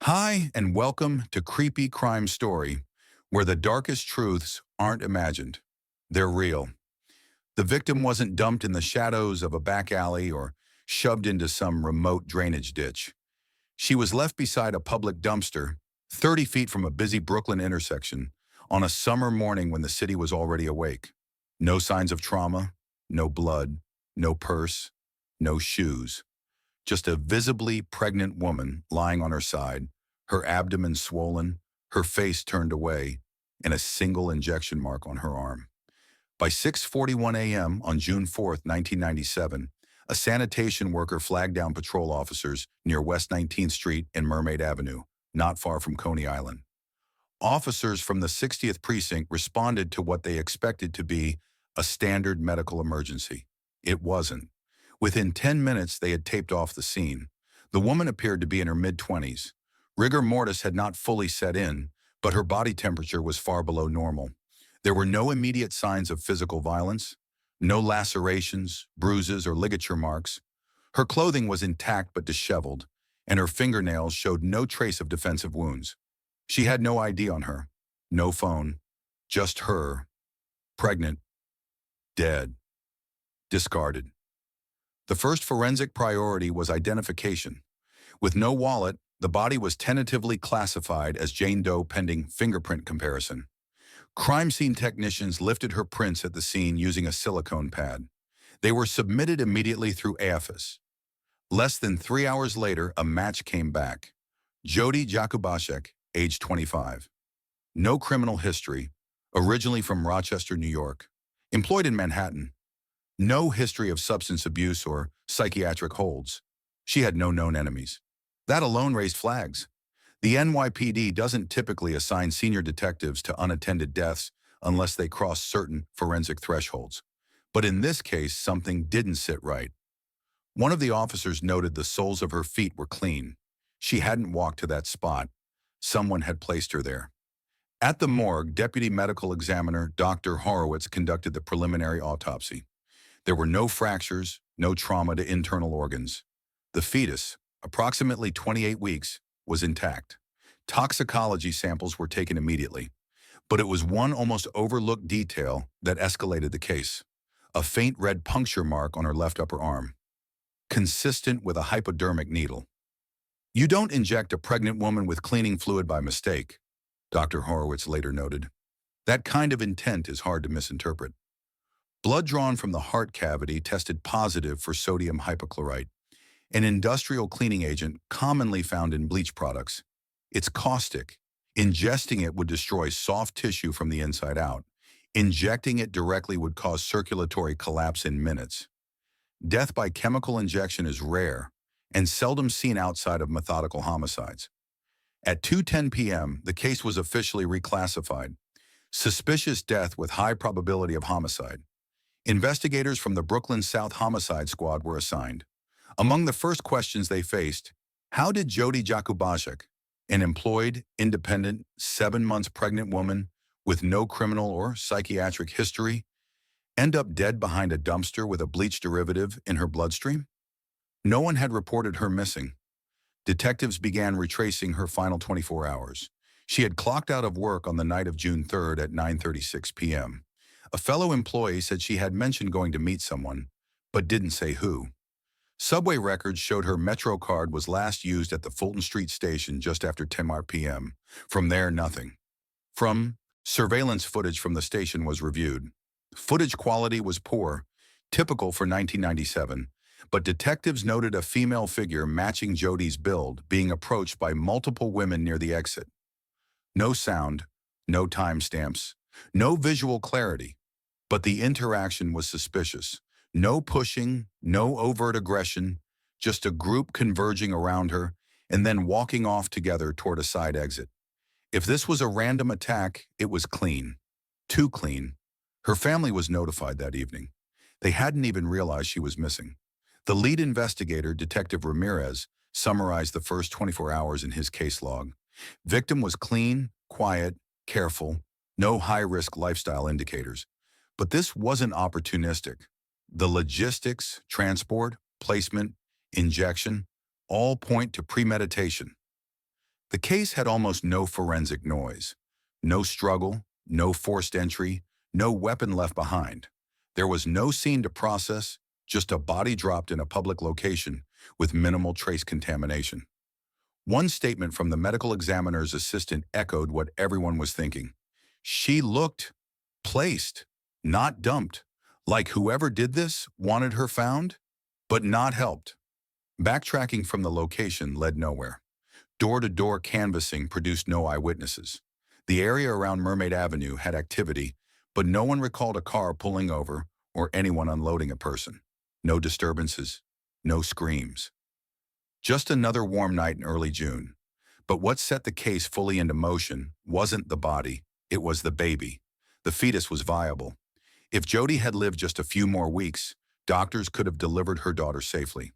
Hi, and welcome to Creepy Crime Story, where the darkest truths aren't imagined. They're real. The victim wasn't dumped in the shadows of a back alley or shoved into some remote drainage ditch. She was left beside a public dumpster, 30 feet from a busy Brooklyn intersection, on a summer morning when the city was already awake. No signs of trauma, no blood, no purse, no shoes. Just a visibly pregnant woman lying on her side, her abdomen swollen, her face turned away, and a single injection mark on her arm. By 6:41 a.m. on June 4th, 1997, a sanitation worker flagged down patrol officers near West 19th Street and Mermaid Avenue, not far from Coney Island. Officers from the 60th Precinct responded to what they expected to be a standard medical emergency. It wasn't. Within 10 minutes, they had taped off the scene. The woman appeared to be in her mid-20s. Rigor mortis had not fully set in, but her body temperature was far below normal. There were no immediate signs of physical violence, no lacerations, bruises, or ligature marks. Her clothing was intact but disheveled, and her fingernails showed no trace of defensive wounds. She had no ID on her, no phone, just her, pregnant, dead, discarded. The first forensic priority was identification. With no wallet, the body was tentatively classified as Jane Doe pending fingerprint comparison. Crime scene technicians lifted her prints at the scene using a silicone pad. They were submitted immediately through AFIS. Less than 3 hours later, a match came back. Jody Jakubaszek, age 25. No criminal history, originally from Rochester, New York. Employed in Manhattan. No history of substance abuse or psychiatric holds. She had no known enemies. That alone raised flags. The NYPD doesn't typically assign senior detectives to unattended deaths unless they cross certain forensic thresholds. But in this case, something didn't sit right. One of the officers noted the soles of her feet were clean. She hadn't walked to that spot. Someone had placed her there. At the morgue, Deputy Medical Examiner Dr. Horowitz conducted the preliminary autopsy. There were no fractures, no trauma to internal organs. The fetus, approximately 28 weeks, was intact. Toxicology samples were taken immediately, but it was one almost overlooked detail that escalated the case. A faint red puncture mark on her left upper arm, consistent with a hypodermic needle. You don't inject a pregnant woman with cleaning fluid by mistake, Dr. Horowitz later noted. That kind of intent is hard to misinterpret. Blood drawn from the heart cavity tested positive for sodium hypochlorite, an industrial cleaning agent commonly found in bleach products. It's caustic. Ingesting it would destroy soft tissue from the inside out. Injecting it directly would cause circulatory collapse in minutes. Death by chemical injection is rare and seldom seen outside of methodical homicides. At 2:10 p.m., the case was officially reclassified. Suspicious death with high probability of homicide. Investigators from the Brooklyn South Homicide Squad were assigned. Among the first questions they faced, how did Jody Jakubaszek, an employed, independent, 7 months pregnant woman with no criminal or psychiatric history, end up dead behind a dumpster with a bleach derivative in her bloodstream? No one had reported her missing. Detectives began retracing her final 24 hours. She had clocked out of work on the night of June 3rd at 9:36 p.m. A fellow employee said she had mentioned going to meet someone, but didn't say who. Subway records showed her Metro card was last used at the Fulton Street station just after 10 p.m. From there, nothing. Surveillance footage from the station was reviewed. Footage quality was poor, typical for 1997, but detectives noted a female figure matching Jody's build being approached by multiple women near the exit. No sound, no timestamps, no visual clarity, but the interaction was suspicious. No pushing, no overt aggression, just a group converging around her and then walking off together toward a side exit. If this was a random attack, it was clean. Too clean. Her family was notified that evening. They hadn't even realized she was missing. The lead investigator, Detective Ramirez, summarized the first 24 hours in his case log. Victim was clean, quiet, careful, no high-risk lifestyle indicators. But this wasn't opportunistic. The logistics, transport, placement, injection, all point to premeditation. The case had almost no forensic noise. No struggle, no forced entry, no weapon left behind. There was no scene to process, just a body dropped in a public location with minimal trace contamination. One statement from the medical examiner's assistant echoed what everyone was thinking. She looked placed, not dumped, like whoever did this wanted her found, but not helped. Backtracking from the location led nowhere. Door-to-door canvassing produced no eyewitnesses. The area around Mermaid Avenue had activity, but no one recalled a car pulling over or anyone unloading a person. No disturbances, no screams. Just another warm night in early June. But what set the case fully into motion wasn't the body, it was the baby. The fetus was viable. If Jody had lived just a few more weeks, doctors could have delivered her daughter safely.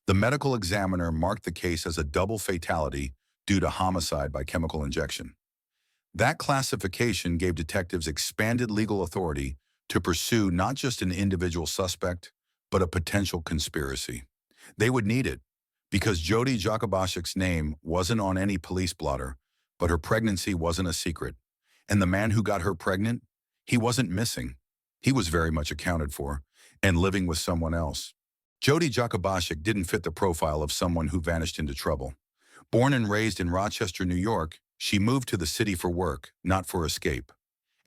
The medical examiner marked the case as a double fatality due to homicide by chemical injection. That classification gave detectives expanded legal authority to pursue not just an individual suspect, but a potential conspiracy. They would need it, because Jody Jakubaszek's name wasn't on any police blotter, but her pregnancy wasn't a secret. And the man who got her pregnant, he wasn't missing. He was very much accounted for and living with someone else. Jody Jakubaszek didn't fit the profile of someone who vanished into trouble. Born and raised in Rochester, New York, she moved to the city for work, not for escape.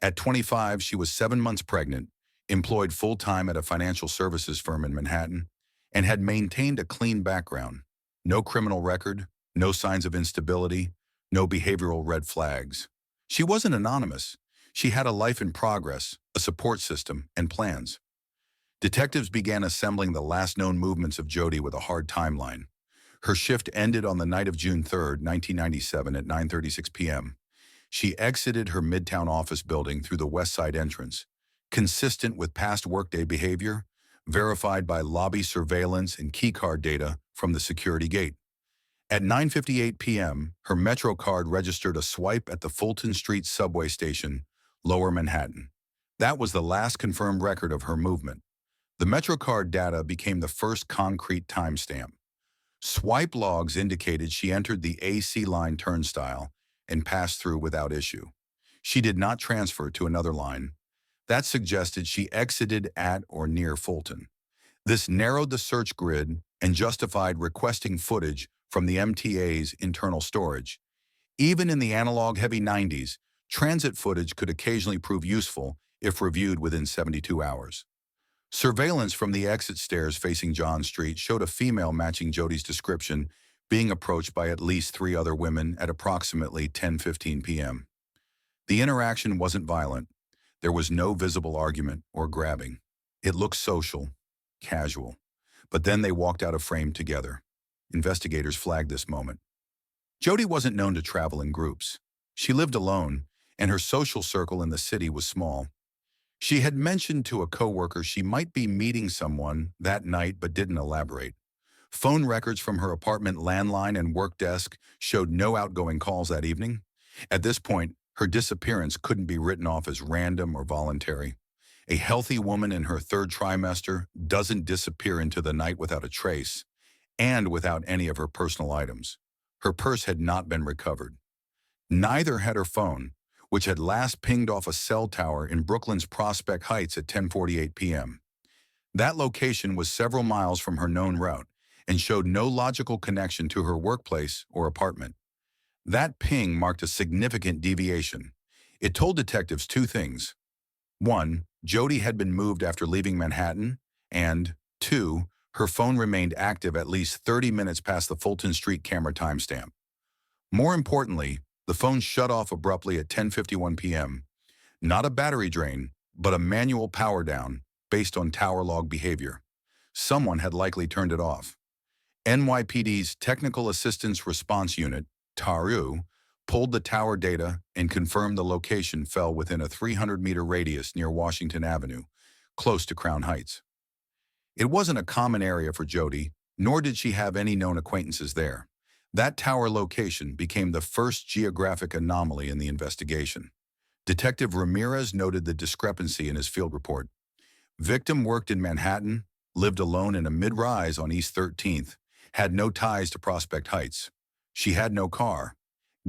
At 25, she was 7 months pregnant, employed full-time at a financial services firm in Manhattan, and had maintained a clean background. No criminal record, no signs of instability, no behavioral red flags. She wasn't anonymous. She had a life in progress, a support system, and plans. Detectives began assembling the last known movements of Jody with a hard timeline. Her shift ended on the night of June 3, 1997 at 9:36 p.m. She exited her Midtown office building through the West Side entrance, consistent with past workday behavior, verified by lobby surveillance and keycard data from the security gate. At 9:58 p.m., her Metro card registered a swipe at the Fulton Street subway station, Lower Manhattan. That was the last confirmed record of her movement. The Metro card data became the first concrete timestamp. Swipe logs indicated she entered the AC line turnstile and passed through without issue. She did not transfer to another line. That suggested she exited at or near Fulton. This narrowed the search grid and justified requesting footage from the MTA's internal storage. Even in the analog-heavy 90s, transit footage could occasionally prove useful if reviewed within 72 hours. Surveillance from the exit stairs facing John Street showed a female matching Jody's description being approached by at least 3 other women at approximately 10:15 p.m. The interaction wasn't violent. There was no visible argument or grabbing. It looked social, casual. But then they walked out of frame together. Investigators flagged this moment. Jody wasn't known to travel in groups. She lived alone, and her social circle in the city was small. She had mentioned to a coworker she might be meeting someone that night but didn't elaborate. Phone records from her apartment landline and work desk showed no outgoing calls that evening. At this point, her disappearance couldn't be written off as random or voluntary. A healthy woman in her 3rd trimester doesn't disappear into the night without a trace, and without any of her personal items. Her purse had not been recovered. Neither had her phone, which had last pinged off a cell tower in Brooklyn's Prospect Heights at 10:48 p.m. That location was several miles from her known route and showed no logical connection to her workplace or apartment. That ping marked a significant deviation. It told detectives 2 things. 1, Jody had been moved after leaving Manhattan, and 2, her phone remained active at least 30 minutes past the Fulton Street camera timestamp. More importantly, the phone shut off abruptly at 10:51 p.m. Not a battery drain, but a manual power down based on tower log behavior. Someone had likely turned it off. NYPD's Technical Assistance Response Unit, TARU, pulled the tower data and confirmed the location fell within a 300-meter radius near Washington Avenue, close to Crown Heights. It wasn't a common area for Jody, nor did she have any known acquaintances there. That tower location became the first geographic anomaly in the investigation. Detective Ramirez noted the discrepancy in his field report. Victim worked in Manhattan, lived alone in a mid-rise on East 13th, had no ties to Prospect Heights. She had no car,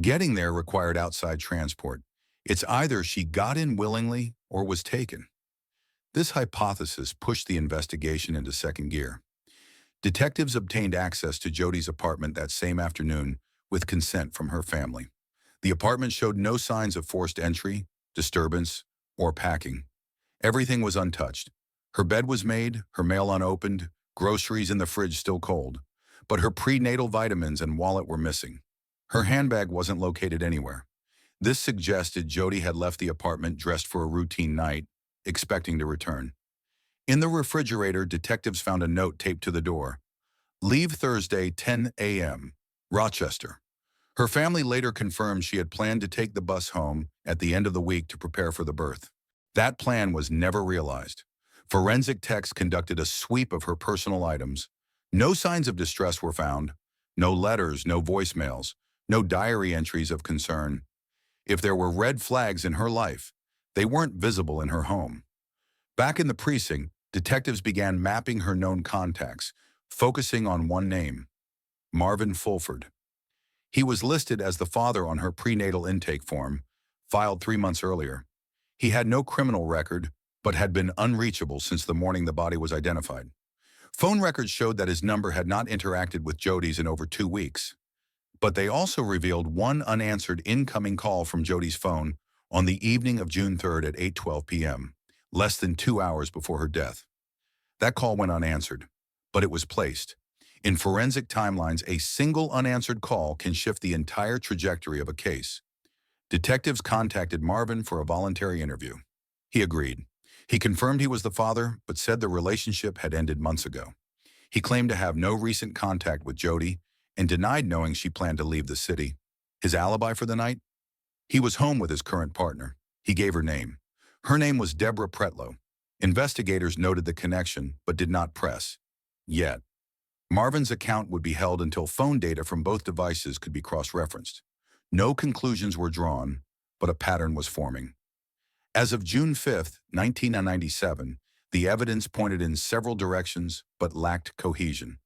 Getting there required outside transport. It's either she got in willingly or was taken. This hypothesis pushed the investigation into second gear. Detectives obtained access to Jody's apartment that same afternoon with consent from her family. The apartment showed no signs of forced entry, disturbance, or packing. Everything was untouched. Her bed was made, her mail unopened, groceries in the fridge still cold. But her prenatal vitamins and wallet were missing. Her handbag wasn't located anywhere. This suggested Jody had left the apartment dressed for a routine night, expecting to return. In the refrigerator, detectives found a note taped to the door. Leave Thursday, 10 a.m., Rochester. Her family later confirmed she had planned to take the bus home at the end of the week to prepare for the birth. That plan was never realized. Forensic techs conducted a sweep of her personal items. No signs of distress were found. No letters, no voicemails, no diary entries of concern. If there were red flags in her life, they weren't visible in her home. Back in the precinct, detectives began mapping her known contacts, focusing on one name, Marvin Fulford. He was listed as the father on her prenatal intake form, filed 3 months earlier. He had no criminal record, but had been unreachable since the morning the body was identified. Phone records showed that his number had not interacted with Jody's in over 2 weeks. But they also revealed one unanswered incoming call from Jody's phone on the evening of June 3rd at 8:12 p.m., less than 2 hours before her death. That call went unanswered, but it was placed. In forensic timelines, a single unanswered call can shift the entire trajectory of a case. Detectives contacted Marvin for a voluntary interview. He agreed. He confirmed he was the father, but said the relationship had ended months ago. He claimed to have no recent contact with Jody and denied knowing she planned to leave the city. His alibi for the night? He was home with his current partner. He gave her name. Her name was Deborah Pretlow. Investigators noted the connection, but did not press. Yet. Marvin's account would be held until phone data from both devices could be cross-referenced. No conclusions were drawn, but a pattern was forming. As of June 5, 1997, the evidence pointed in several directions but lacked cohesion.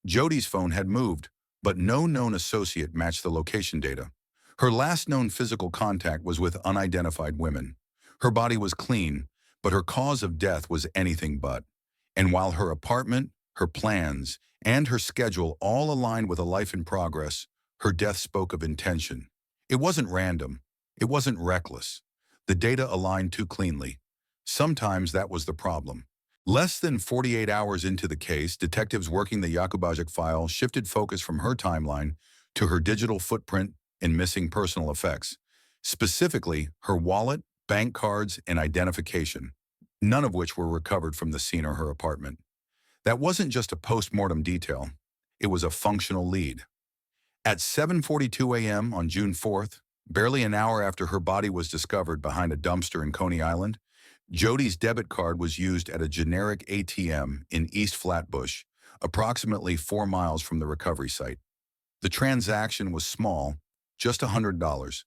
Jody's phone had moved, but no known associate matched the location data. Her last known physical contact was with unidentified women. Her body was clean, but her cause of death was anything but. And while her apartment, her plans, and her schedule all aligned with a life in progress, her death spoke of intention. It wasn't random. It wasn't reckless. The data aligned too cleanly. Sometimes that was the problem. Less than 48 hours into the case, detectives working the Yakubajic file shifted focus from her timeline to her digital footprint and missing personal effects, specifically her wallet, bank cards, and identification, none of which were recovered from the scene or her apartment. That wasn't just a post-mortem detail. It was a functional lead. At 7:42 a.m. on June 4th, barely an hour after her body was discovered behind a dumpster in Coney Island, Jody's debit card was used at a generic ATM in East Flatbush, approximately 4 miles from the recovery site. The transaction was small, just $100,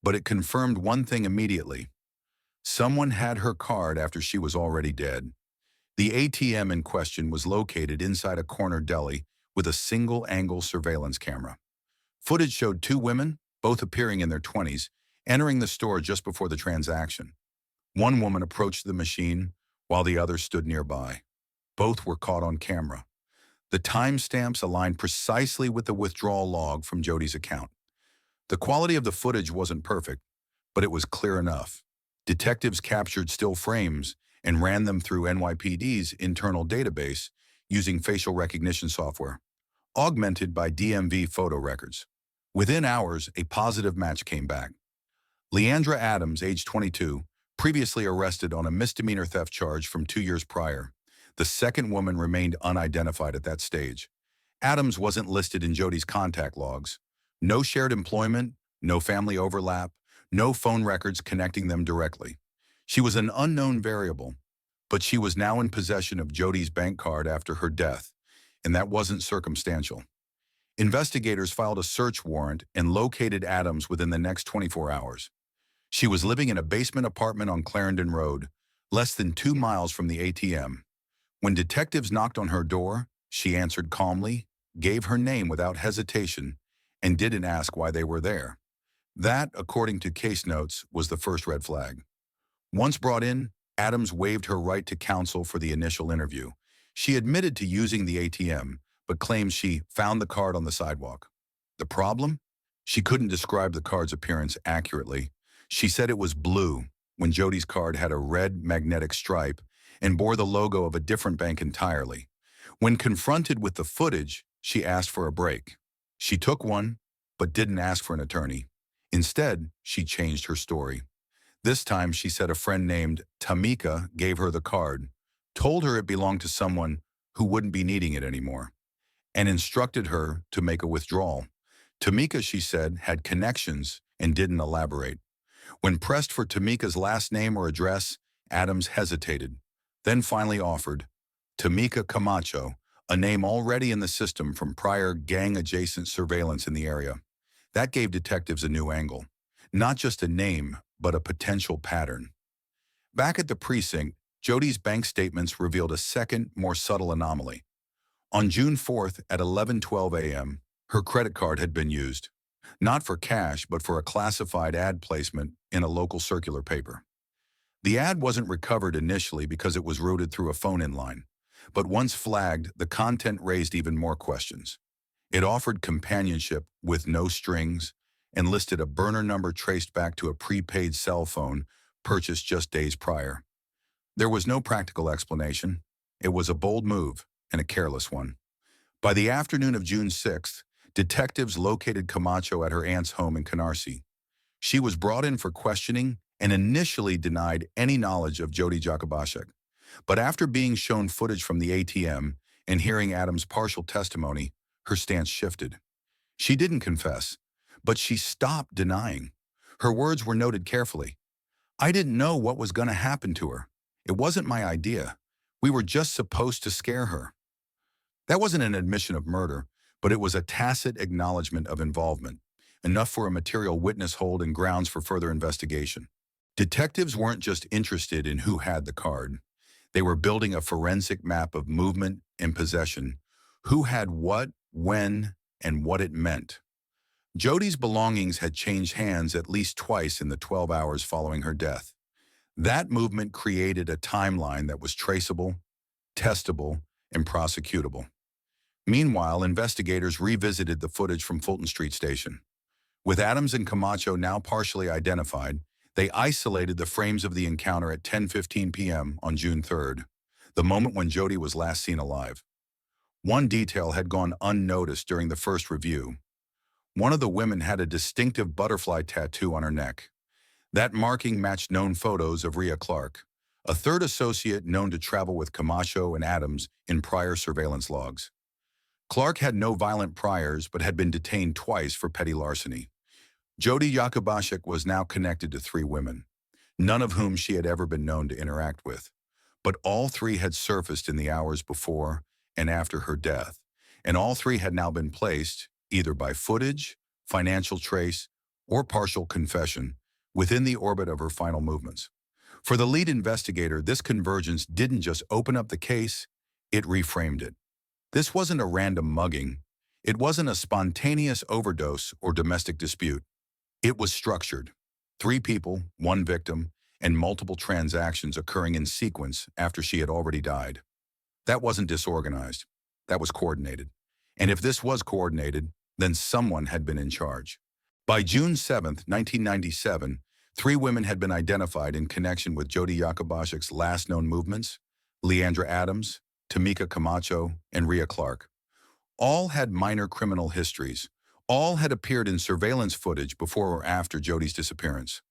but it confirmed one thing immediately. Someone had her card after she was already dead. The ATM in question was located inside a corner deli with a single-angle surveillance camera. Footage showed 2 women, both appearing in their 20s, entering the store just before the transaction. One woman approached the machine, while the other stood nearby. Both were caught on camera. The timestamps aligned precisely with the withdrawal log from Jody's account. The quality of the footage wasn't perfect, but it was clear enough. Detectives captured still frames and ran them through NYPD's internal database using facial recognition software, augmented by DMV photo records. Within hours, a positive match came back. Leandra Adams, age 22, previously arrested on a misdemeanor theft charge from 2 years prior. The second woman remained unidentified at that stage. Adams wasn't listed in Jody's contact logs. No shared employment, no family overlap, no phone records connecting them directly. She was an unknown variable, but she was now in possession of Jody's bank card after her death, and that wasn't circumstantial. Investigators filed a search warrant and located Adams within the next 24 hours. She was living in a basement apartment on Clarendon Road, less than 2 miles from the ATM. When detectives knocked on her door, she answered calmly, gave her name without hesitation, and didn't ask why they were there. That, according to case notes, was the first red flag. Once brought in, Adams waived her right to counsel for the initial interview. She admitted to using the ATM, but claims she found the card on the sidewalk. The problem? She couldn't describe the card's appearance accurately. She said it was blue, when Jody's card had a red magnetic stripe and bore the logo of a different bank entirely. When confronted with the footage, she asked for a break. She took one, but didn't ask for an attorney. Instead, she changed her story. This time, she said a friend named Tamika gave her the card, told her it belonged to someone who wouldn't be needing it anymore, and instructed her to make a withdrawal. Tamika, she said, had connections and didn't elaborate. When pressed for Tamika's last name or address, Adams hesitated, then finally offered Tamika Camacho, a name already in the system from prior gang-adjacent surveillance in the area. That gave detectives a new angle. Not just a name, but a potential pattern. Back at the precinct, Jody's bank statements revealed a second, more subtle anomaly. On June 4th at 11:12 a.m., her credit card had been used, not for cash, but for a classified ad placement in a local circular paper. The ad wasn't recovered initially because it was routed through a phone-in line, but once flagged, the content raised even more questions. It offered companionship with no strings and listed a burner number traced back to a prepaid cell phone purchased just days prior. There was no practical explanation. It was a bold move and a careless one. By the afternoon of June 6th, detectives located Camacho at her aunt's home in Canarsie. She was brought in for questioning and initially denied any knowledge of Jody Jakubaszek. But after being shown footage from the ATM and hearing Adams' partial testimony, her stance shifted. She didn't confess, but she stopped denying. Her words were noted carefully. "I didn't know what was going to happen to her. It wasn't my idea. We were just supposed to scare her." That wasn't an admission of murder, but it was a tacit acknowledgement of involvement, enough for a material witness hold and grounds for further investigation. Detectives weren't just interested in who had the card. They were building a forensic map of movement and possession, who had what, when, and what it meant. Jody's belongings had changed hands at least twice in the 12 hours following her death. That movement created a timeline that was traceable, testable, and prosecutable. Meanwhile, investigators revisited the footage from Fulton Street Station. With Adams and Camacho now partially identified, they isolated the frames of the encounter at 10:15 p.m. on June 3rd, the moment when Jody was last seen alive. One detail had gone unnoticed during the first review. One of the women had a distinctive butterfly tattoo on her neck. That marking matched known photos of Rhea Clark, a third associate known to travel with Camacho and Adams in prior surveillance logs. Clark had no violent priors but had been detained twice for petty larceny. Jody Jakubaszek was now connected to 3 women, none of whom she had ever been known to interact with. But all 3 had surfaced in the hours before and after her death, and all 3 had now been placed, either by footage, financial trace, or partial confession, within the orbit of her final movements. For the lead investigator, this convergence didn't just open up the case, it reframed it. This wasn't a random mugging. It wasn't a spontaneous overdose or domestic dispute. It was structured. 3 people, 1 victim, and multiple transactions occurring in sequence after she had already died. That wasn't disorganized. That was coordinated. And if this was coordinated, then someone had been in charge. By June 7, 1997, 3 women had been identified in connection with Jody Jakubaszek's last known movements: Leandra Adams, Tamika Camacho, and Rhea Clark. All had minor criminal histories. All had appeared in surveillance footage before or after Jody's disappearance.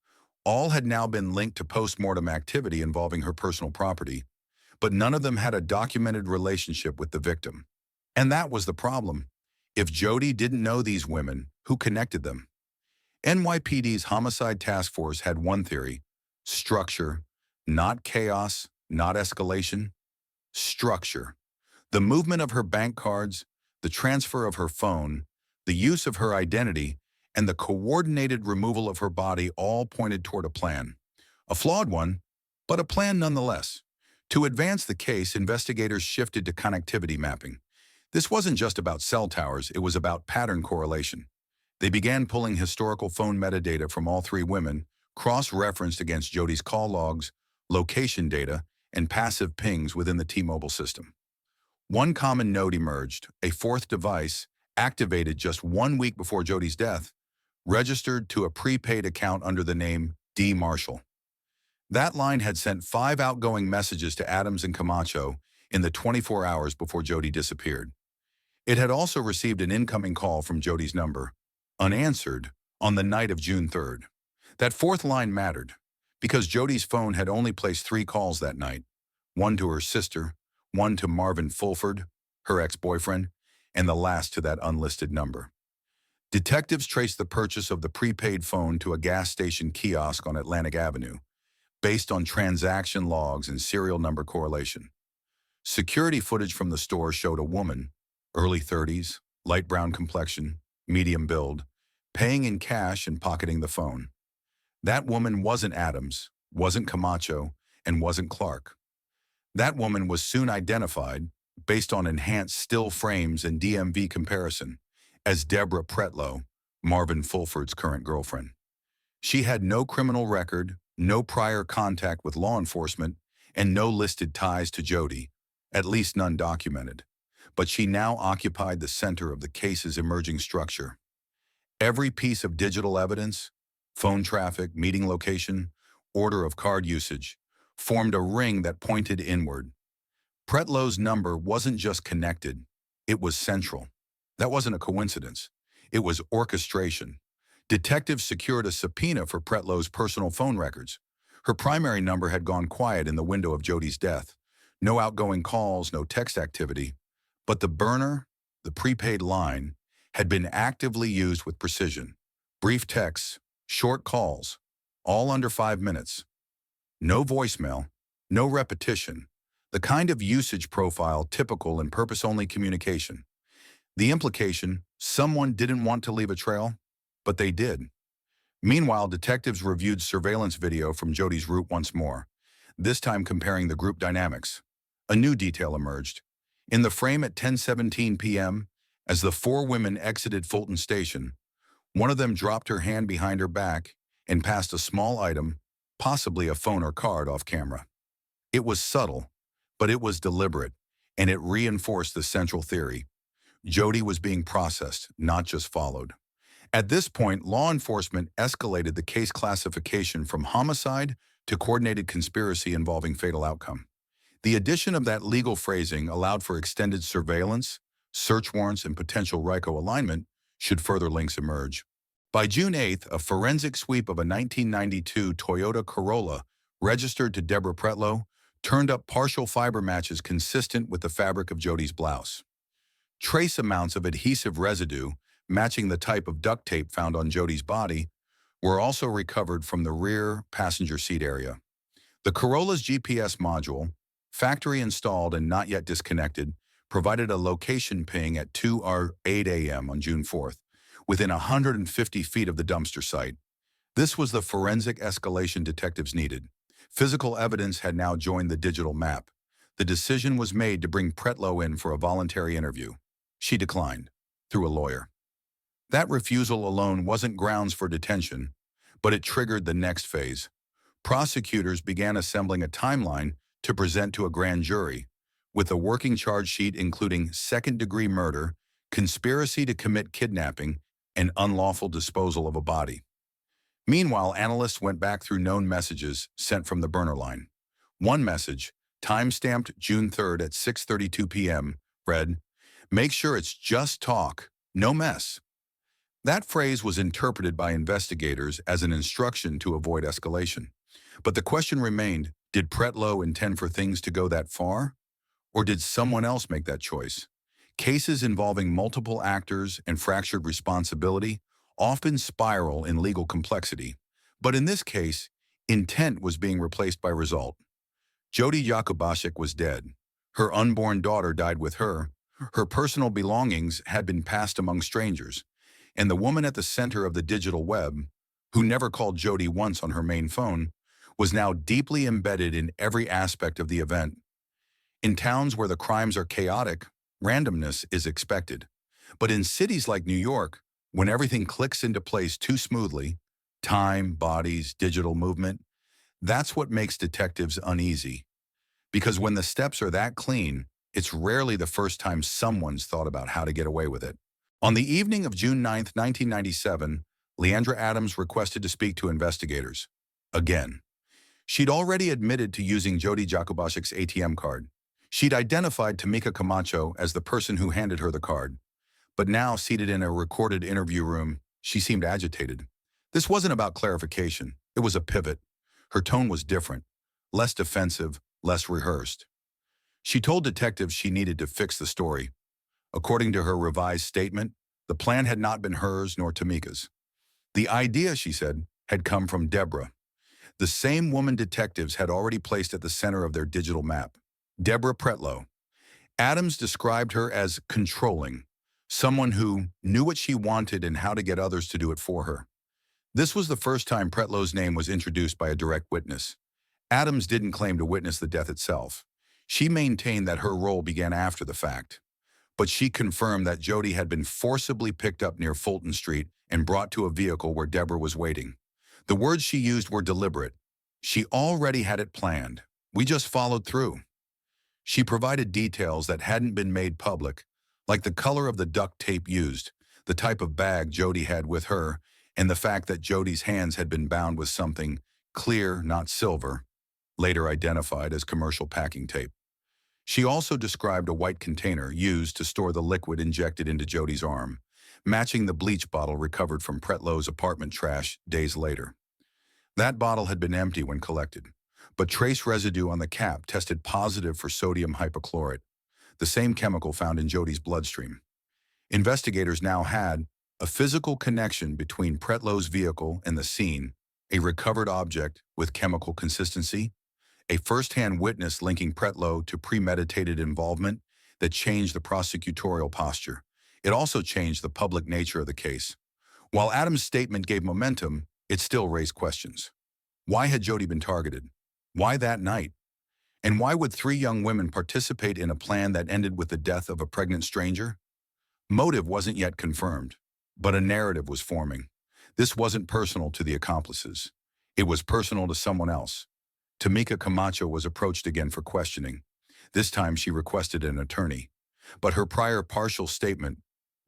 All had now been linked to post-mortem activity involving her personal property, but none of them had a documented relationship with the victim. And that was the problem. If Jody didn't know these women, who connected them? NYPD's Homicide Task Force had one theory: structure, not chaos, not escalation. Structure. The movement of her bank cards, the transfer of her phone, the use of her identity, and the coordinated removal of her body all pointed toward a plan. A flawed one, but a plan nonetheless. To advance the case, investigators shifted to connectivity mapping. This wasn't just about cell towers, it was about pattern correlation. They began pulling historical phone metadata from all three women, cross-referenced against Jody's call logs, location data, and passive pings within the T-Mobile system. One common note emerged: a fourth device, activated just 1 week before Jody's death, registered to a prepaid account under the name D. Marshall. That line had sent 5 outgoing messages to Adams and Camacho in the 24 hours before Jody disappeared. It had also received an incoming call from Jody's number, unanswered, on the night of June 3rd. That fourth line mattered because Jody's phone had only placed 3 calls that night, one to her sister, one to Marvin Fulford, her ex-boyfriend, and the last to that unlisted number. Detectives traced the purchase of the prepaid phone to a gas station kiosk on Atlantic Avenue, based on transaction logs and serial number correlation. Security footage from the store showed a woman, early 30s, light brown complexion, medium build, paying in cash and pocketing the phone. That woman wasn't Adams, wasn't Camacho, and wasn't Clark. That woman was soon identified, based on enhanced still frames and DMV comparison, as Deborah Pretlow, Marvin Fulford's current girlfriend. She had no criminal record, no prior contact with law enforcement, and no listed ties to Jody, at least none documented. But she now occupied the center of the case's emerging structure. Every piece of digital evidence, phone traffic, meeting location, order of card usage, formed a ring that pointed inward. Pretlow's number wasn't just connected, it was central. That wasn't a coincidence. It was orchestration. Detectives secured a subpoena for Pretlow's personal phone records. Her primary number had gone quiet in the window of Jody's death. No outgoing calls, no text activity. But the burner, the prepaid line, had been actively used with precision. Brief texts, short calls, all under 5 minutes. No voicemail, no repetition, the kind of usage profile typical in purpose-only communication. The implication: someone didn't want to leave a trail, but they did. Meanwhile, detectives reviewed surveillance video from Jody's route once more, this time comparing the group dynamics. A new detail emerged. In the frame at 10:17 p.m., as the 4 women exited Fulton Station, one of them dropped her hand behind her back and passed a small item, possibly a phone or card, off camera. It was subtle, but it was deliberate, and it reinforced the central theory. Jody was being processed, not just followed. At this point, law enforcement escalated the case classification from homicide to coordinated conspiracy involving fatal outcome. The addition of that legal phrasing allowed for extended surveillance, search warrants, and potential RICO alignment should further links emerge. By June 8th, a forensic sweep of a 1992 Toyota Corolla registered to Deborah Pretlow turned up partial fiber matches consistent with the fabric of Jody's blouse. Trace amounts of adhesive residue, matching the type of duct tape found on Jody's body, were also recovered from the rear passenger seat area. The Corolla's GPS module, factory installed and not yet disconnected, provided a location ping at 2 or 8 a.m. on June 4th, within 150 feet of the dumpster site. This was the forensic escalation detectives needed. Physical evidence had now joined the digital map. The decision was made to bring Pretlow in for a voluntary interview. She declined, through a lawyer. That refusal alone wasn't grounds for detention, but it triggered the next phase. Prosecutors began assembling a timeline to present to a grand jury, with a working charge sheet including second-degree murder, conspiracy to commit kidnapping, and unlawful disposal of a body. Meanwhile, analysts went back through known messages sent from the burner line. One message, time-stamped June 3rd at 6:32 p.m., read, "Make sure it's just talk, no mess." That phrase was interpreted by investigators as an instruction to avoid escalation. But the question remained, did Pretlow intend for things to go that far? Or did someone else make that choice? Cases involving multiple actors and fractured responsibility often spiral in legal complexity. But in this case, intent was being replaced by result. Jody Jakubasic was dead. Her unborn daughter died with her. Her personal belongings had been passed among strangers. And the woman at the center of the digital web, who never called Jody once on her main phone, was now deeply embedded in every aspect of the event. In towns where the crimes are chaotic, randomness is expected. But in cities like New York, When everything clicks into place too smoothly, time, bodies, digital movement, that's what makes detectives uneasy. Because when the steps are that clean, it's rarely the first time someone's thought about how to get away with it. On the evening of June 9th, 1997, Leandra Adams requested to speak to investigators. Again. She'd already admitted to using Jody Jakubowic's ATM card. She'd identified Tamika Camacho as the person who handed her the card. But now, seated in a recorded interview room, she seemed agitated. This wasn't about clarification. It was a pivot. Her tone was different, less defensive, less rehearsed. She told detectives she needed to fix the story. According to her revised statement, the plan had not been hers nor Tamika's. The idea, she said, had come from Deborah, the same woman detectives had already placed at the center of their digital map. Deborah Pretlow. Adams described her as controlling, someone who knew what she wanted and how to get others to do it for her. This was the first time Pretlow's name was introduced by a direct witness. Adams didn't claim to witness the death itself. She maintained that her role began after the fact. But she confirmed that Jody had been forcibly picked up near Fulton Street and brought to a vehicle where Deborah was waiting. The words she used were deliberate. She already had it planned. We just followed through. She provided details that hadn't been made public, like the color of the duct tape used, the type of bag Jody had with her, and the fact that Jody's hands had been bound with something clear, not silver, later identified as commercial packing tape. She also described a white container used to store the liquid injected into Jody's arm, matching the bleach bottle recovered from Pretlow's apartment trash days later. That bottle had been empty when collected, but trace residue on the cap tested positive for sodium hypochlorite, the same chemical found in Jody's bloodstream. Investigators now had a physical connection between Pretlow's vehicle and the scene, a recovered object with chemical consistency, a first-hand witness linking Pretlow to premeditated involvement that changed the prosecutorial posture. It also changed the public nature of the case. While Adams' statement gave momentum, it still raised questions. Why had Jody been targeted? Why that night? And why would 3 young women participate in a plan that ended with the death of a pregnant stranger? Motive wasn't yet confirmed, but a narrative was forming. This wasn't personal to the accomplices. It was personal to someone else. Tamika Camacho was approached again for questioning. This time she requested an attorney. But her prior partial statement,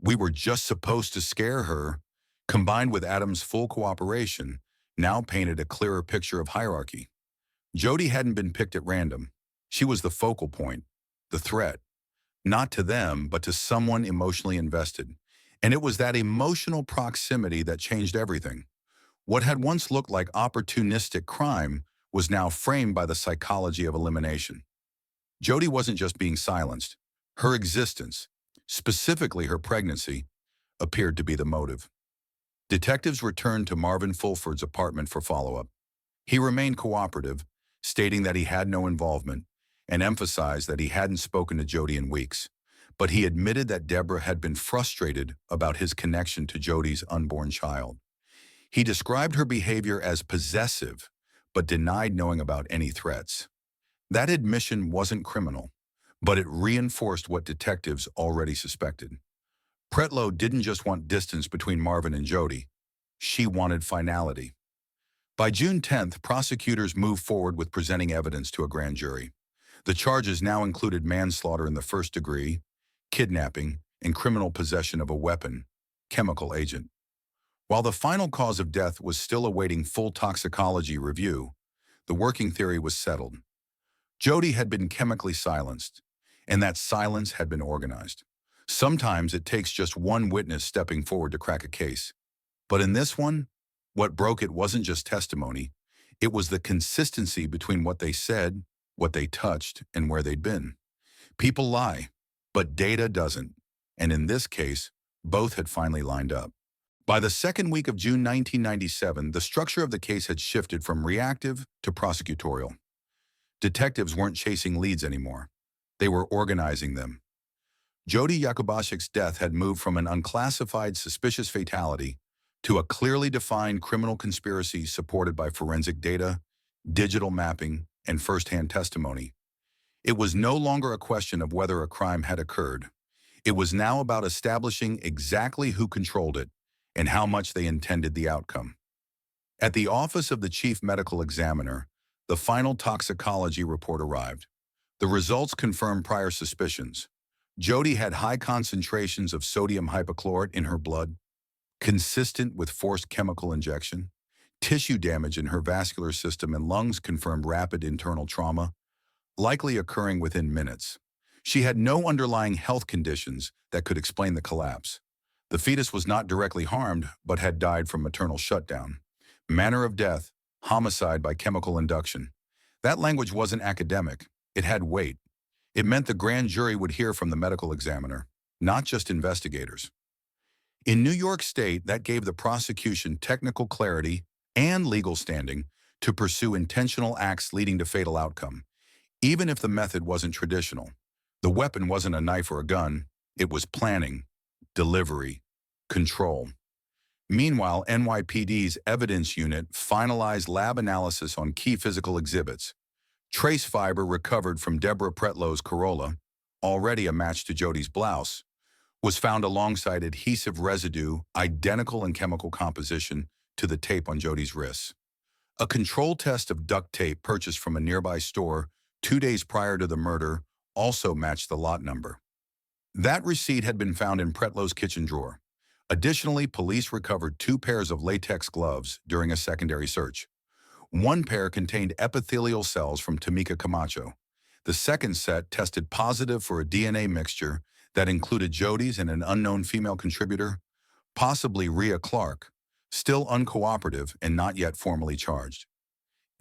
"We were just supposed to scare her," combined with Adams' full cooperation, now painted a clearer picture of hierarchy. Jody hadn't been picked at random. She was the focal point, the threat, not to them, but to someone emotionally invested. And it was that emotional proximity that changed everything. What had once looked like opportunistic crime was now framed by the psychology of elimination. Jody wasn't just being silenced. Her existence, specifically her pregnancy, appeared to be the motive. Detectives returned to Marvin Fulford's apartment for follow-up. He remained cooperative, stating that he had no involvement, and emphasized that he hadn't spoken to Jody in weeks. But he admitted that Deborah had been frustrated about his connection to Jody's unborn child. He described her behavior as possessive, but denied knowing about any threats. That admission wasn't criminal, but it reinforced what detectives already suspected. Pretlow didn't just want distance between Marvin and Jody. She wanted finality. By June 10th, prosecutors moved forward with presenting evidence to a grand jury. The charges now included manslaughter in the first degree, kidnapping, and criminal possession of a weapon, chemical agent. While the final cause of death was still awaiting full toxicology review, the working theory was settled. Jody had been chemically silenced, and that silence had been organized. Sometimes it takes just one witness stepping forward to crack a case. But in this one, what broke it wasn't just testimony. It was the consistency between what they said, what they touched, and where they'd been. People lie, but data doesn't. And in this case, both had finally lined up. By the second week of June 1997, the structure of the case had shifted from reactive to prosecutorial. Detectives weren't chasing leads anymore. They were organizing them. Jody Jakubowic's death had moved from an unclassified suspicious fatality to a clearly defined criminal conspiracy supported by forensic data, digital mapping, and first-hand testimony. It was no longer a question of whether a crime had occurred. It was now about establishing exactly who controlled it and how much they intended the outcome. At the office of the chief medical examiner, the final toxicology report arrived. The results confirmed prior suspicions. Jody had high concentrations of sodium hypochlorite in her blood, consistent with forced chemical injection. Tissue damage in her vascular system and lungs confirmed rapid internal trauma, likely occurring within minutes. She had no underlying health conditions that could explain the collapse. The fetus was not directly harmed, but had died from maternal shutdown. Manner of death, homicide by chemical induction. That language wasn't academic. It had weight. It meant the grand jury would hear from the medical examiner, not just investigators. In New York State, that gave the prosecution technical clarity and legal standing to pursue intentional acts leading to fatal outcome, even if the method wasn't traditional. The weapon wasn't a knife or a gun. It was planning, delivery, control. Meanwhile, NYPD's evidence unit finalized lab analysis on key physical exhibits. Trace fiber recovered from Deborah Pretlow's Corolla, already a match to Jody's blouse, was found alongside adhesive residue identical in chemical composition to the tape on Jody's wrists. A control test of duct tape purchased from a nearby store 2 days prior to the murder also matched the lot number. That receipt had been found in Pretlow's kitchen drawer. Additionally, police recovered 2 pairs of latex gloves during a secondary search. One pair contained epithelial cells from Tamika Camacho. The second set tested positive for a DNA mixture that included Jody's and an unknown female contributor, possibly Rhea Clark, still uncooperative and not yet formally charged.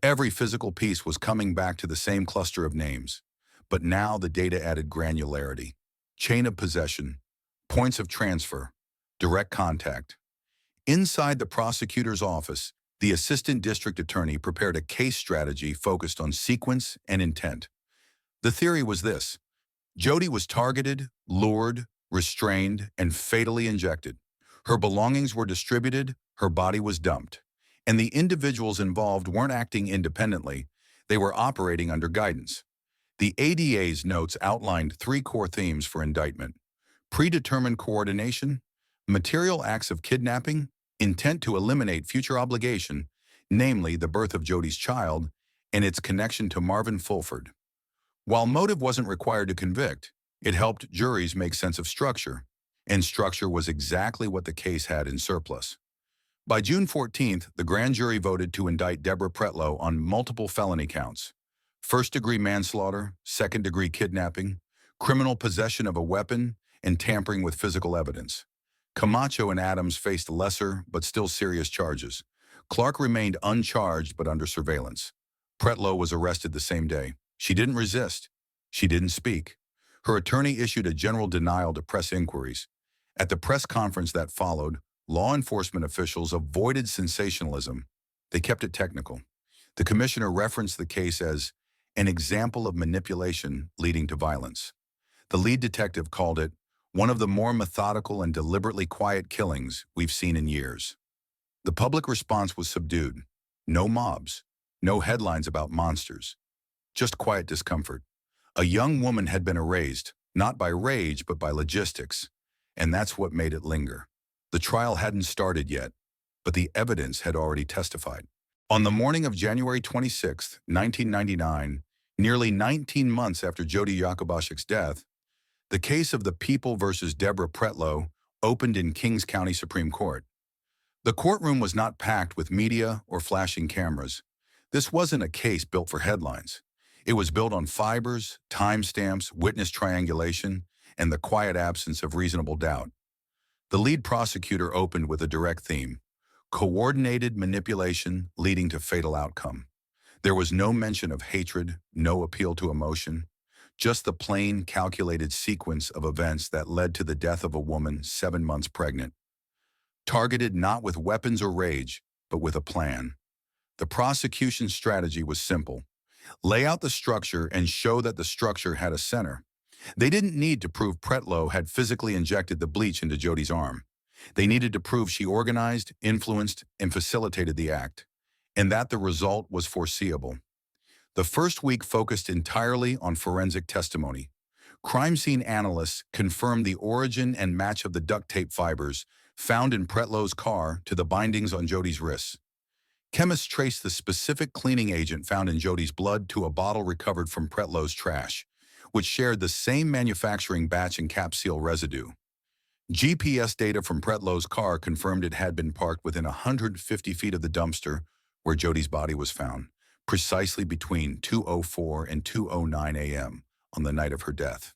Every physical piece was coming back to the same cluster of names, but now the data added granularity. Chain of possession, points of transfer, direct contact. Inside the prosecutor's office, the assistant district attorney prepared a case strategy focused on sequence and intent. The theory was this: Jody was targeted, lured, restrained, and fatally injected. Her belongings were distributed, her body was dumped. And the individuals involved weren't acting independently, they were operating under guidance. The ADA's notes outlined 3 core themes for indictment: predetermined coordination, material acts of kidnapping, intent to eliminate future obligation, namely the birth of Jody's child, and its connection to Marvin Fulford. While motive wasn't required to convict, it helped juries make sense of structure, and structure was exactly what the case had in surplus. By June 14th, the grand jury voted to indict Deborah Pretlow on multiple felony counts: first-degree manslaughter, second-degree kidnapping, criminal possession of a weapon, and tampering with physical evidence. Camacho and Adams faced lesser but still serious charges. Clark remained uncharged but under surveillance. Pretlow was arrested the same day. She didn't resist. She didn't speak. Her attorney issued a general denial to press inquiries. At the press conference that followed, law enforcement officials avoided sensationalism. They kept it technical. The commissioner referenced the case as an example of manipulation leading to violence. The lead detective called it one of the more methodical and deliberately quiet killings we've seen in years. The public response was subdued. No mobs, no headlines about monsters, just quiet discomfort. A young woman had been erased, not by rage but by logistics, and that's what made it linger. The trial hadn't started yet, but the evidence had already testified. On the morning of January 26, 1999, nearly 19 months after Jody Yakubashik's death, the case of the People versus Deborah Pretlow opened in Kings County Supreme Court. The courtroom was not packed with media or flashing cameras. This wasn't a case built for headlines. It was built on fibers, timestamps, witness triangulation, and the quiet absence of reasonable doubt. The lead prosecutor opened with a direct theme: coordinated manipulation leading to fatal outcome. There was no mention of hatred, no appeal to emotion, just the plain, calculated sequence of events that led to the death of a woman 7 months pregnant. Targeted not with weapons or rage, but with a plan. The prosecution's strategy was simple: lay out the structure and show that the structure had a center. They didn't need to prove Pretlow had physically injected the bleach into Jody's arm. They needed to prove she organized, influenced, and facilitated the act, and that the result was foreseeable. The first week focused entirely on forensic testimony. Crime scene analysts confirmed the origin and match of the duct tape fibers found in Pretlow's car to the bindings on Jody's wrists. Chemists traced the specific cleaning agent found in Jody's blood to a bottle recovered from Pretlow's trash, which shared the same manufacturing batch and cap seal residue. GPS data from Pretlow's car confirmed it had been parked within 150 feet of the dumpster where Jody's body was found, precisely between 2:04 and 2:09 a.m. on the night of her death.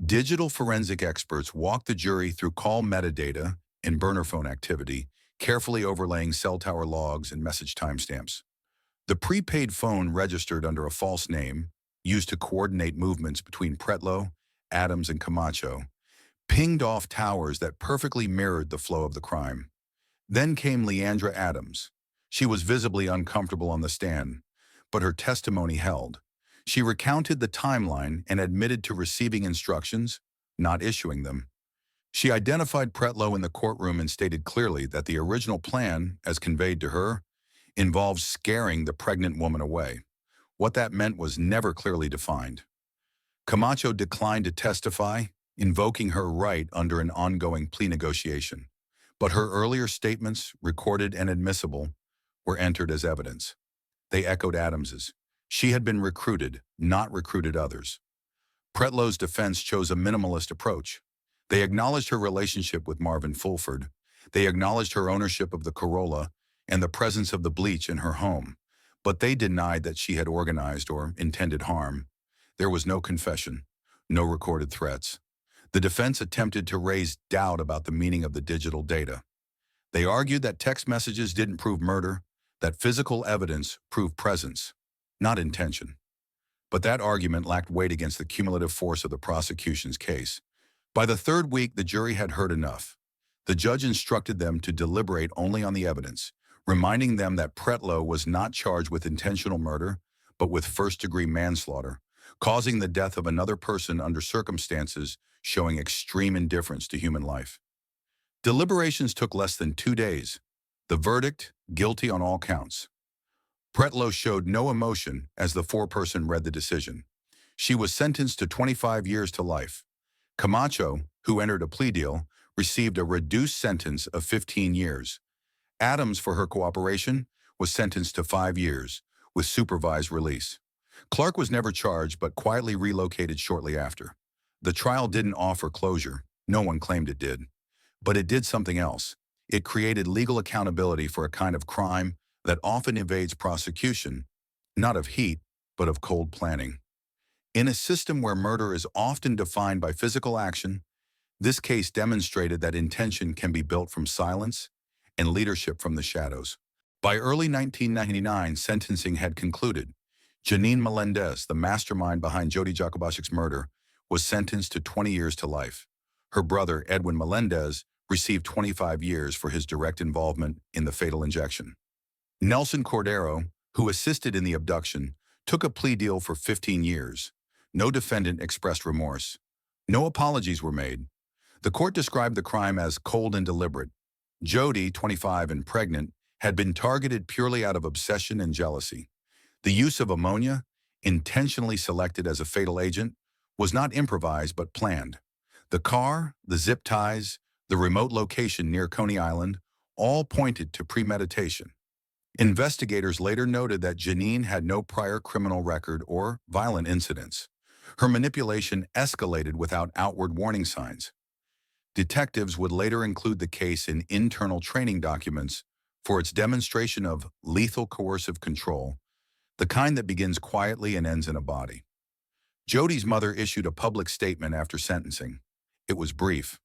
Digital forensic experts walked the jury through call metadata and burner phone activity, carefully overlaying cell tower logs and message timestamps. The prepaid phone registered under a false name, used to coordinate movements between Pretlow, Adams, and Camacho, pinged off towers that perfectly mirrored the flow of the crime. Then came Leandra Adams. She was visibly uncomfortable on the stand, but her testimony held. She recounted the timeline and admitted to receiving instructions, not issuing them. She identified Pretlow in the courtroom and stated clearly that the original plan, as conveyed to her, involved scaring the pregnant woman away. What that meant was never clearly defined. Camacho declined to testify, invoking her right under an ongoing plea negotiation. But her earlier statements, recorded and admissible, were entered as evidence. They echoed Adams's. She had been recruited, not recruited others. Pretlow's defense chose a minimalist approach. They acknowledged her relationship with Marvin Fulford. They acknowledged her ownership of the Corolla and the presence of the bleach in her home. But they denied that she had organized or intended harm. There was no confession, no recorded threats. The defense attempted to raise doubt about the meaning of the digital data. They argued that text messages didn't prove murder, that physical evidence proved presence, not intention. But that argument lacked weight against the cumulative force of the prosecution's case. By the third week, the jury had heard enough. The judge instructed them to deliberate only on the evidence, reminding them that Pretlow was not charged with intentional murder, but with first-degree manslaughter, causing the death of another person under circumstances showing extreme indifference to human life. Deliberations took less than 2 days. The verdict, guilty on all counts. Pretlow showed no emotion as the foreperson read the decision. She was sentenced to 25 years to life. Camacho, who entered a plea deal, received a reduced sentence of 15 years. Adams, for her cooperation, was sentenced to 5 years, with supervised release. Clark was never charged but quietly relocated shortly after. The trial didn't offer closure. No one claimed it did. But it did something else. It created legal accountability for a kind of crime that often evades prosecution, not of heat, but of cold planning. In a system where murder is often defined by physical action, this case demonstrated that intention can be built from silence and leadership from the shadows. By early 1999, sentencing had concluded. Janine Melendez, the mastermind behind Jody Jakubowic's murder, was sentenced to 20 years to life. Her brother, Edwin Melendez, received 25 years for his direct involvement in the fatal injection. Nelson Cordero, who assisted in the abduction, took a plea deal for 15 years. No defendant expressed remorse. No apologies were made. The court described the crime as cold and deliberate. Jody, 25 and pregnant, had been targeted purely out of obsession and jealousy. The use of ammonia, intentionally selected as a fatal agent, was not improvised but planned. The car, the zip ties, the remote location near Coney Island, all pointed to premeditation. Investigators later noted that Janine had no prior criminal record or violent incidents. Her manipulation escalated without outward warning signs. Detectives would later include the case in internal training documents for its demonstration of lethal coercive control, the kind that begins quietly and ends in a body. Jody's mother issued a public statement after sentencing. It was brief.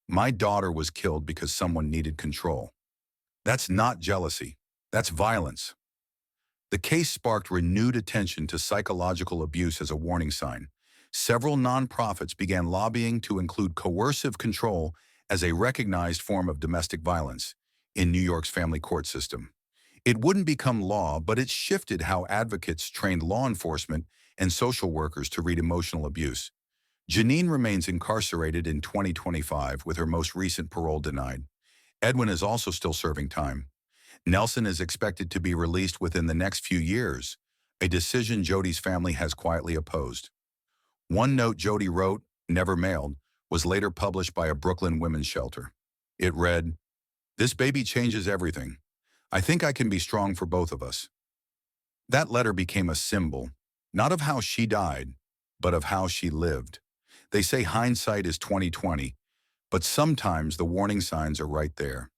"My daughter was killed because someone needed control. That's not jealousy. That's violence." The case sparked renewed attention to psychological abuse as a warning sign. Several nonprofits began lobbying to include coercive control as a recognized form of domestic violence in New York's family court system. It wouldn't become law, but it shifted how advocates trained law enforcement and social workers to read emotional abuse. Janine remains incarcerated in 2025 with her most recent parole denied. Edwin is also still serving time. Nelson is expected to be released within the next few years, a decision Jody's family has quietly opposed. One note Jody wrote, never mailed, was later published by a Brooklyn women's shelter. It read, "This baby changes everything. I think I can be strong for both of us." That letter became a symbol, not of how she died, but of how she lived. They say hindsight is 20/20, but sometimes the warning signs are right there.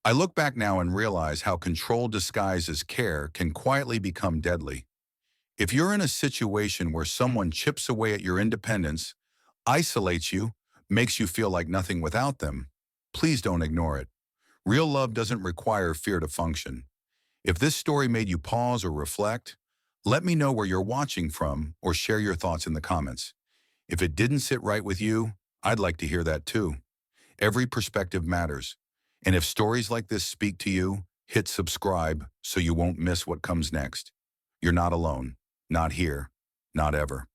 I look back now and realize how control disguised as care can quietly become deadly. If you're in a situation where someone chips away at your independence, isolates you, makes you feel like nothing without them, please don't ignore it. Real love doesn't require fear to function. If this story made you pause or reflect, let me know where you're watching from or share your thoughts in the comments. If it didn't sit right with you, I'd like to hear that too. Every perspective matters. And if stories like this speak to you, hit subscribe so you won't miss what comes next. You're not alone. Not here. Not ever.